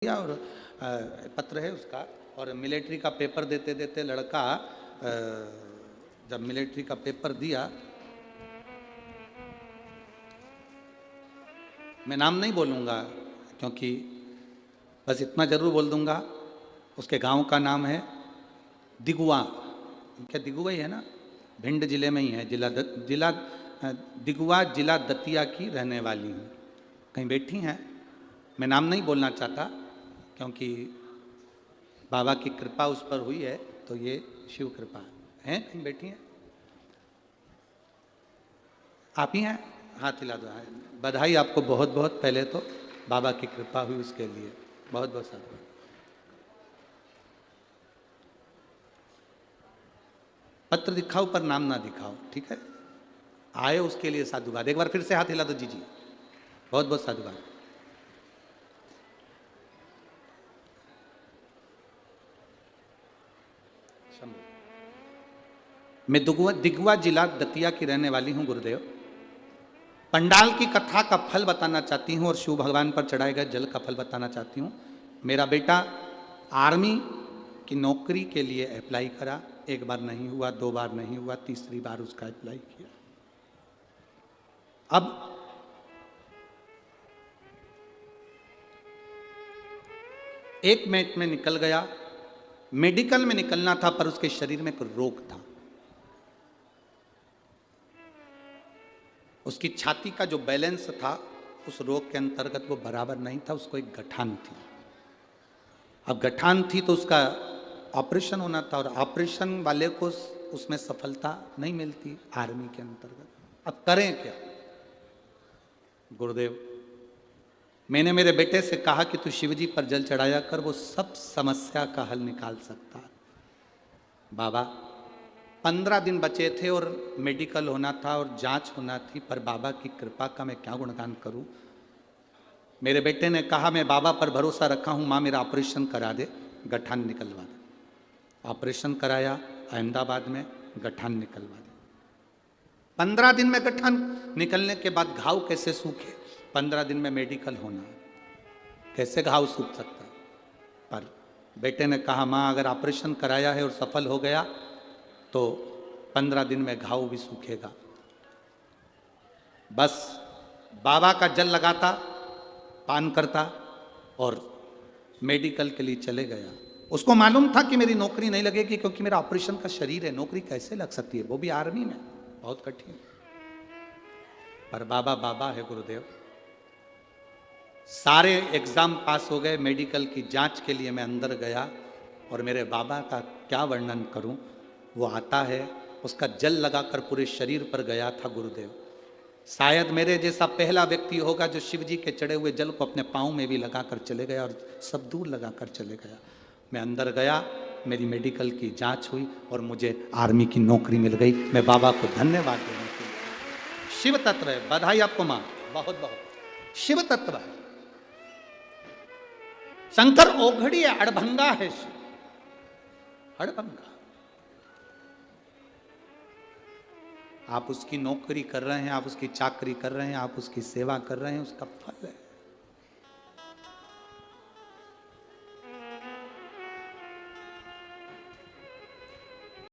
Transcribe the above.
और पत्र है उसका। और मिलिट्री का पेपर देते देते लड़का जब मिलिट्री का पेपर दिया, मैं नाम नहीं बोलूँगा क्योंकि बस इतना ज़रूर बोल दूँगा, उसके गांव का नाम है दिगुआ। क्या दिगुआ ही है ना, भिंड जिले में ही है। जिला दिगुआ, जिला दतिया की रहने वाली हूँ। कहीं बैठी हैं, मैं नाम नहीं बोलना चाहता क्योंकि बाबा की कृपा उस पर हुई है, तो ये शिव कृपा है। कहीं बैठी हैं, आप ही हैं, हाथ हिला दो। बधाई आपको बहुत बहुत, पहले तो बाबा की कृपा हुई उसके लिए बहुत बहुत साधुवाद। पत्र दिखाओ पर नाम ना दिखाओ, ठीक है। आए उसके लिए साधुवाद। एक बार फिर से हाथ हिला दो। जी जी, बहुत बहुत साधुवाद। मैं दिगुआ जिला दतिया की रहने वाली हूं गुरुदेव। पंडाल की कथा का फल बताना चाहती हूं और शिव भगवान पर चढ़ाए गए जल का फल बताना चाहती हूं। मेरा बेटा आर्मी की नौकरी के लिए अप्लाई करा, एक बार नहीं हुआ, दो बार नहीं हुआ, तीसरी बार उसका अप्लाई किया। अब एक मिनट में निकल गया। मेडिकल में निकलना था पर उसके शरीर में कोई रोग था। उसकी छाती का जो बैलेंस था उस रोग के अंतर्गत वो बराबर नहीं था, उसको एक गठान थी। अब गठान थी तो उसका ऑपरेशन होना था और ऑपरेशन वाले को उसमें सफलता नहीं मिलती आर्मी के अंतर्गत। अब करें क्या गुरुदेव? मैंने मेरे बेटे से कहा कि तू शिवजी पर जल चढ़ाया कर, वो सब समस्या का हल निकाल सकता है। बाबा 15 दिन बचे थे और मेडिकल होना था और जांच होना थी, पर बाबा की कृपा का मैं क्या गुणगान करूं। मेरे बेटे ने कहा मैं बाबा पर भरोसा रखा हूं, माँ मेरा ऑपरेशन करा दे, गठान निकलवा दे। ऑपरेशन कराया अहमदाबाद में, गठान निकलवा दे। 15 दिन में गठान निकलने के बाद घाव कैसे सूखे? 15 दिन में मेडिकल होना, कैसे घाव सूख सकता? पर बेटे ने कहा माँ अगर ऑपरेशन कराया है और सफल हो गया तो 15 दिन में घाव भी सूखेगा। बस बाबा का जल लगाता, पान करता और मेडिकल के लिए चले गया। उसको मालूम था कि मेरी नौकरी नहीं लगेगी क्योंकि मेरा ऑपरेशन का शरीर है, नौकरी कैसे लग सकती है, वो भी आर्मी में, बहुत कठिन। पर बाबा बाबा है गुरुदेव। सारे एग्जाम पास हो गए, मेडिकल की जांच के लिए मैं अंदर गया और मेरे बाबा का क्या वर्णन करूं। वो आता है, उसका जल लगाकर पूरे शरीर पर गया था गुरुदेव। शायद मेरे जैसा पहला व्यक्ति होगा जो शिव जी के चढ़े हुए जल को अपने पाँव में भी लगाकर चले गया और सब दूर लगाकर चले गया। मैं अंदर गया, मेरी मेडिकल की जांच हुई और मुझे आर्मी की नौकरी मिल गई। मैं बाबा को धन्यवाद देने के लिए। शिव तत्व है, बधाई आपको माँ, बहुत बहुत शिव तत्व है। शंकर ओघड़ी है, अड़भंगा है शिव, अड़भंगा। आप उसकी नौकरी कर रहे हैं, आप उसकी चाकरी कर रहे हैं, आप उसकी सेवा कर रहे हैं, उसका फल है।